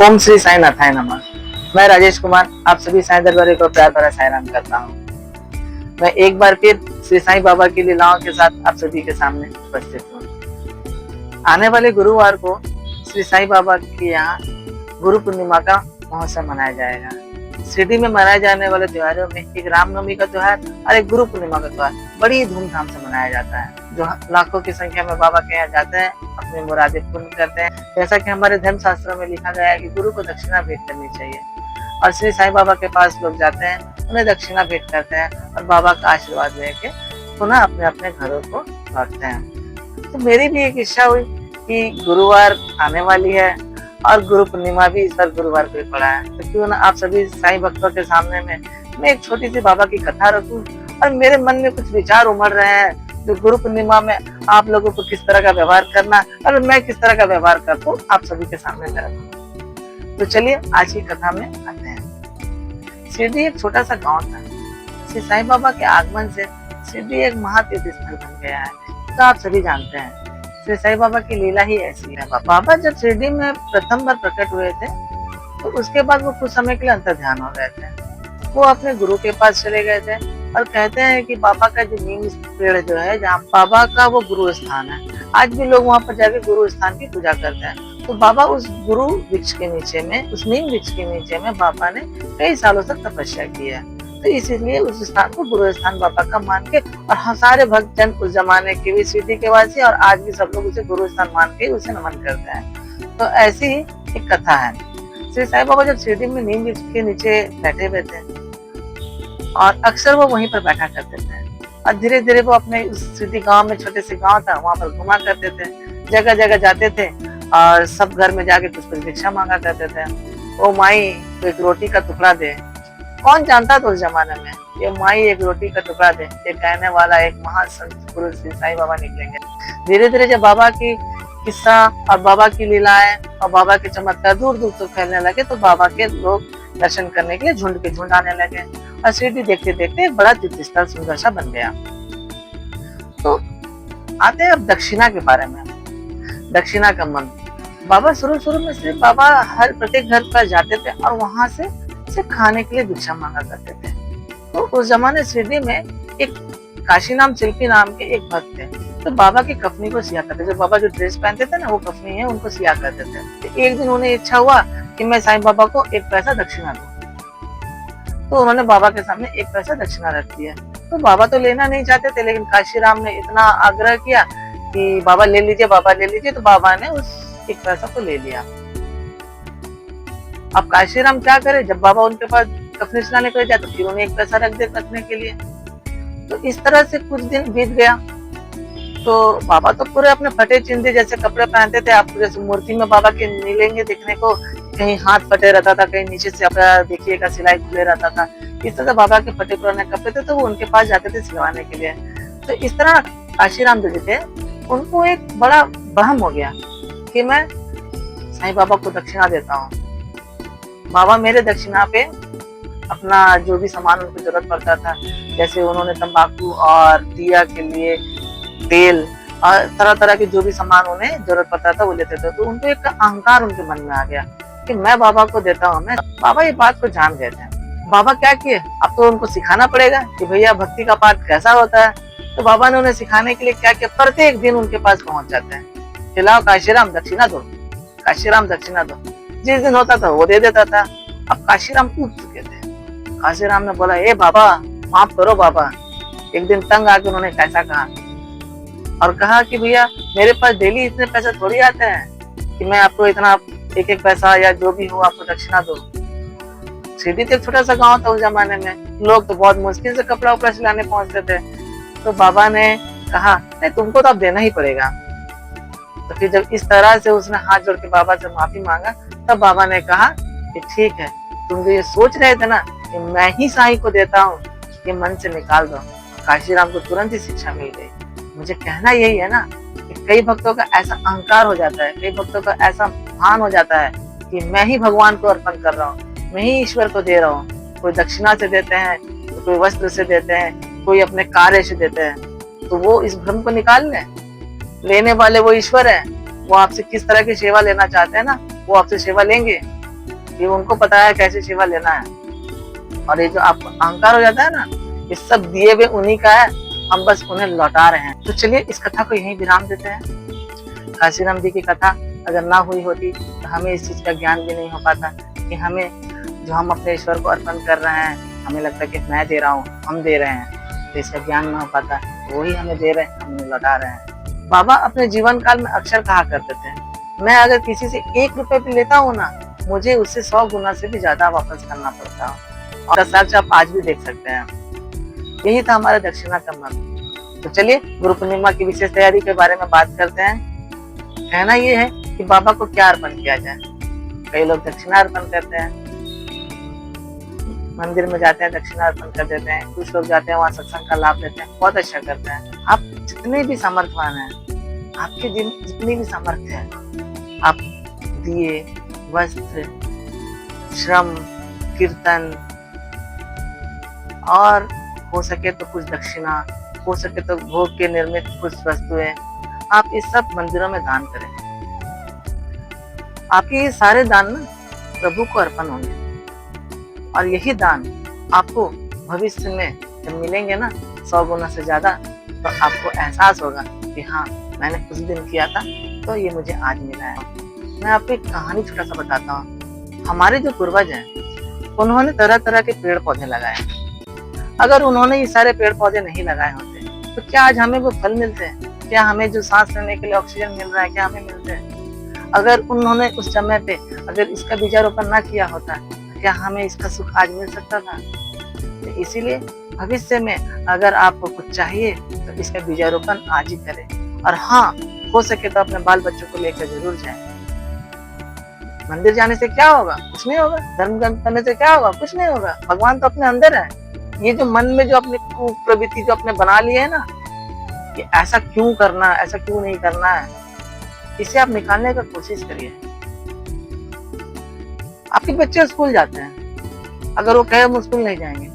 ओम श्री साई नाथाय नमः। मैं राजेश कुमार आप सभी साईं दरबारी को प्यार भरा साईराम करता हूँ। मैं एक बार फिर श्री साईं बाबा की लीलाओं के साथ आप सभी के सामने उपस्थित हूँ। आने वाले गुरुवार को श्री साईं बाबा के यहाँ गुरु पूर्णिमा का महोत्सव मनाया जाएगा। शिरडी में मनाए जाने वाले त्योहारों में एक रामनवमी का त्योहार और एक गुरु पूर्णिमा का त्योहार बड़ी धूमधाम से मनाया जाता है, जो लाखों की संख्या में बाबा के यहाँ जाते हैं, अपने मुरादें पूर्ण करते हैं। जैसा कि हमारे धर्म शास्त्रों में लिखा गया है कि गुरु को दक्षिणा भेंट करनी चाहिए, और श्री साईं बाबा के पास लोग जाते हैं, उन्हें दक्षिणा भेंट करते हैं और बाबा का आशीर्वाद लेके पुनः अपने अपने घरों को लौटते हैं। तो मेरी भी एक इच्छा हुई कि गुरुवार आने वाली है और गुरु पूर्णिमा भी इस बार गुरुवार को ही पड़ा है, तो क्यों ना आप सभी साईं भक्तों के सामने में मैं एक छोटी सी बाबा की कथा रखूं। और मेरे मन में कुछ विचार उमड़ रहे हैं जो गुरु पूर्णिमा में आप लोगों को किस तरह का व्यवहार करना और मैं किस तरह का व्यवहार करता हूँ आप सभी के सामने में रखूं। तो चलिए आज की कथा में आते हैं। शिरडी एक छोटा सा गाँव था। श्री साईं बाबा के आगमन से शिरडी एक महातीर्थ स्थल बन गया है, तो आप सभी जानते हैं श्री साईं बाबा की लीला ही ऐसी है। बाबा जब शिरडी में प्रथम बार प्रकट हुए थे तो उसके बाद वो कुछ समय के लिए अंतर ध्यान हो गए थे। वो अपने गुरु के पास चले गए थे और कहते हैं कि बाबा का जो नीम पेड़ जो है, जहाँ बाबा का वो गुरु स्थान है, आज भी लोग वहाँ पर जाके गुरु स्थान की पूजा करते हैं। तो बाबा उस गुरु वृक्ष के नीचे में, उस नीम वृक्ष के नीचे में बाबा ने कई सालों तक तपस्या की है। तो इसीलिए उस स्थान को गुरु स्थान बाबा का मान के, और सारे भक्तजन उस जमाने के भी शिरडी के वासी और आज भी सब लोग उसे गुरु स्थान मान के उसे नमन करते हैं। तो ऐसी ही एक कथा है। श्री साईं बाबा जब शिरडी में नीम वृक्ष के नीचे बैठे हुए थे और अक्सर वो वहीं पर बैठा करते थे, और धीरे धीरे वो अपने उस शिरडी गांव में, छोटे से गांव था, वहां पर घुमा करते थे, जगह जगह जाते थे और सब घर में जाके कुछ भिक्षा मांगा करते थे। ओ माई एक रोटी का टुकड़ा दे। कौन जानता था उस जमाने में ये माई एक रोटी का टुकड़ा दे, ये कहने वाला एक महान संत गुरु श्री साईं बाबा निकलेंगे। धीरे धीरे जब बाबा की किस्सा और बाबा की लीलाएं और बाबा के चमत्कार दूर दूर तक फैलने लगे, तो बाबा के लोग दर्शन करने के लिए झुंड के झुंड आने लगे और शिरडी देखते देखते एक बड़ा तीर्थ स्थल सुंदर सा बन गया। तो आते हैं अब दक्षिणा के बारे में। दक्षिणा का मन बाबा शुरू में सिर्फ बाबा हर प्रत्येक घर पर जाते थे और वहां से सिर्फ खाने के लिए भिक्षा मांगा करते थे। तो उस जमाने शिरडी में एक काशी नाम शिल्पी नाम के एक भक्त थे, तो बाबा की कफनी को सिया करते थे। जो बाबा जो ड्रेस पहनते थे ना, वो कफनी है, उनको सिया करते थे। तो एक दिन उन्हें इच्छा हुआ कि मैं साईं बाबा को एक पैसा दक्षिणा दूं, तो उन्होंने बाबा के सामने एक पैसा दक्षिणा रख दिया। तो बाबा तो लेना नहीं चाहते थे, लेकिन काशीराम ने इतना आग्रह किया कि बाबा ले लीजिए, बाबा ले लीजिए। तो बाबा ने उस एक पैसा को ले लिया। अब काशीराम क्या करे, जब बाबा उनके पास कफनी सिलाने को जाए तो फिर उन्हें एक पैसा रख दे रखने के लिए। तो इस तरह से कुछ दिन बीत गया। तो बाबा तो पूरे अपने फटे चिंदे जैसे कपड़े पहनते थे, आपको जैसे मूर्ति में बाबा के मिलेंगे देखने को, कहीं हाथ फटे रहता था, कहीं नीचे से अपना देखिएगा सिलाई खुले रहता था। इस तरह बाबा के फटे पुराने कपड़े थे, तो वो उनके पास जाते थे सिलवाने के लिए। तो इस तरह काशीराम जो थे उनको एक बड़ा भ्रम हो गया कि मैं साईं बाबा को दक्षिणा देता हूँ, बाबा मेरे दक्षिणा पे अपना जो भी सामान उनको जरूरत पड़ता था, जैसे उन्होंने तंबाकू और दिया के लिए तेल और तरह तरह के जो भी सामान उन्हें जरूरत पड़ता था वो लेते थे। तो उनको एक अहंकार उनके मन में आ गया कि मैं बाबा को देता हूँ। मैं बाबा ये बात को जान गए थे। बाबा क्या किए, अब तो उनको सिखाना पड़ेगा कि भैया भक्ति का पाठ कैसा होता है। तो बाबा ने उन्हें सिखाने के लिए क्या किया, प्रत्येक दिन उनके पास पहुंच जाते हैं, खिलाओ काशीराम दक्षिणा दो, काशीराम दक्षिणा दो। जिस दिन होता था वो दे देता था। अब काशीराम उठ चुके थे। काशीराम ने बोला, ए बाबा माफ करो बाबा। एक दिन तंग आके उन्होंने कैसा कहा और कहा कि भैया मेरे पास डेली इतने पैसे थोड़ी आते हैं कि मैं आपको इतना एक एक पैसा या जो भी हो आपको दक्षिणा दो। शिरडी तो एक छोटा सा गांव था उस जमाने में, लोग तो बहुत मुश्किल से कपड़ा उपड़ा सिलाने पहुंचते थे। तो बाबा ने कहा नहीं, तुमको तो अब देना ही पड़ेगा। तो फिर जब इस तरह से उसने हाथ जोड़ के बाबा से माफी मांगा, तब बाबा ने कहा कि ठीक है, तुम जो ये सोच रहे थे ना कि मैं ही साईं को देता हूँ, ये मन से निकाल दो। काशीराम को तुरंत ही शिक्षा मिल गई। मुझे कहना यही है ना कि कई भक्तों का ऐसा अहंकार हो जाता है, कई भक्तों का ऐसा भान हो जाता है कि मैं ही भगवान को अर्पण कर रहा हूँ, मैं ही ईश्वर को दे रहा हूँ। कोई दक्षिणा से देते हैं, तो कोई वस्त्र से देते हैं, कोई अपने कार्य से देते हैं। तो वो इस भ्रम को निकाल लेने वाले वो ईश्वर है। वो आपसे किस तरह की सेवा लेना चाहते हैं ना, वो आपसे सेवा लेंगे। ये उनको पता है कैसे सेवा लेना है। और ये जो आप अहंकार हो जाता है ना, ये सब दिए हुए उन्हीं का है, हम बस उन्हें लौटा रहे हैं। तो चलिए इस कथा को यहीं विराम देते हैं। काशीराम जी की कथा अगर ना हुई होती तो हमें इस चीज का ज्ञान भी नहीं हो पाता कि हमें जो हम अपने ईश्वर को अर्पण कर रहे हैं, हमें लगता है कि मैं दे रहा हूँ, हम दे रहे हैं, तो इसका ज्ञान ना हो पाता। वही हमें दे रहे हैं, हम उन्हें लौटा रहे हैं। बाबा अपने जीवन काल में अक्सर कहा करते थे, मैं अगर किसी से 1 रुपए भी लेता हूँ ना, मुझे उससे 100 गुना से भी ज्यादा वापस करना पड़ता है। और सच आप आज भी देख सकते हैं। यही था हमारा दक्षिणा का मंत्र। तो चलिए गुरु पूर्णिमा की विशेष तैयारी के बारे में बात करते हैं। कहना ये है कि बाबा को क्या अर्पण किया जाए। कई लोग दक्षिणा अर्पण करते हैं, मंदिर में जाते हैं, दक्षिणा अर्पण कर देते हैं। कुछ लोग जाते हैं वहाँ सत्संग का लाभ लेते हैं, बहुत अच्छा करते हैं। आप जितने भी सामर्थ्यवान हैं, आपके जितनी भी सामर्थ्य है, आप दिए, वस्त्र, श्रम, कीर्तन और हो सके तो कुछ दक्षिणा, हो सके तो भोग के निर्मित कुछ वस्तुएं, आप इस सब मंदिरों में दान करें। आपके ये सारे दान ना प्रभु को अर्पण होंगे, और यही दान आपको भविष्य में जब मिलेंगे ना 100 गुना से ज्यादा, तो आपको एहसास होगा कि हाँ, मैंने उस दिन किया था तो ये मुझे आज मिला है। मैं आपको एक कहानी छोटा सा बताता हूँ। हमारे जो पूर्वज हैं, उन्होंने तरह तरह के पेड़ पौधे लगाए। अगर उन्होंने ये सारे पेड़ पौधे नहीं लगाए होते तो क्या आज हमें वो फल मिलते हैं? क्या हमें जो सांस लेने के लिए ऑक्सीजन मिल रहा है, क्या हमें मिलते हैं? अगर उन्होंने उस समय पे अगर इसका बीजारोपण ना किया होता, क्या हमें इसका सुख आज मिल सकता था? तो इसीलिए भविष्य में अगर आपको कुछ चाहिए तो इसका बीजारोपण आज ही करें। और हाँ, हो सके तो अपने बाल बच्चों को लेकर जरूर जाएं। मंदिर जाने से क्या होगा? कुछ नहीं होगा। धर्म करने से क्या होगा? कुछ नहीं होगा। भगवान तो अपने अंदर है। ये जो मन में जो अपनी प्रवृत्ति जो अपने बना लिए है ना, कि ऐसा क्यों करना है, ऐसा क्यों नहीं करना है, इसे आप निकालने का कोशिश करिए। आपके बच्चे स्कूल जाते हैं, अगर वो कहे हम स्कूल नहीं जाएंगे,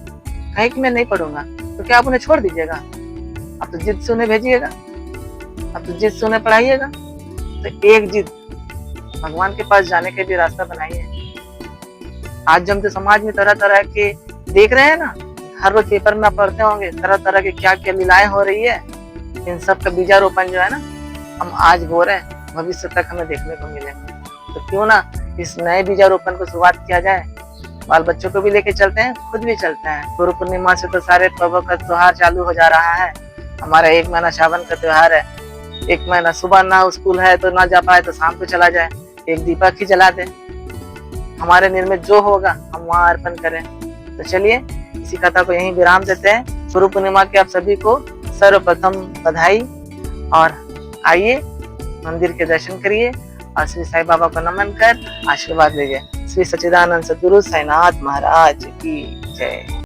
कहे कि मैं नहीं पढ़ूंगा, तो क्या आप उन्हें छोड़ दीजिएगा? आप तो जिद से उन्हें भेजिएगा, आप तो जिद से उन्हें पढ़ाइएगा। तो एक जिद भगवान के पास जाने के भी रास्ता बनाइए। आज हम तो समाज में तरह तरह के देख रहे हैं ना, हर रोज पेपर में आप पढ़ते होंगे तरह तरह के क्या क्या लीलाएं हो रही है। इन सब का बीजारोपण जो है ना, हम आज बो रहे हैं, भविष्य तक हमें देखने को मिलेंगे। तो क्यों ना इस नए बीजारोपण को शुरुआत किया जाए। बाल बच्चों को भी लेके चलते हैं, खुद भी चलते हैं। गुरु पूर्णिमा से तो सारे पर्वों का त्योहार चालू हो जा रहा है। हमारा 1 महीना सावन का त्योहार है। 1 महीना सुबह ना स्कूल है तो ना जा पाए तो शाम को चला जाए, एक दीपक ही जला दे। हमारे निर्मित जो होगा हम वहाँ अर्पण करें। तो चलिए इसी कथा को यहीं विराम देते हैं। गुरु पूर्णिमा के आप सभी को सर्वप्रथम बधाई। और आइए मंदिर के दर्शन करिए और श्री साईं बाबा को नमन कर आशीर्वाद लीजिए। श्री सच्चिदानंद सद्गुरु साईनाथ महाराज की जय।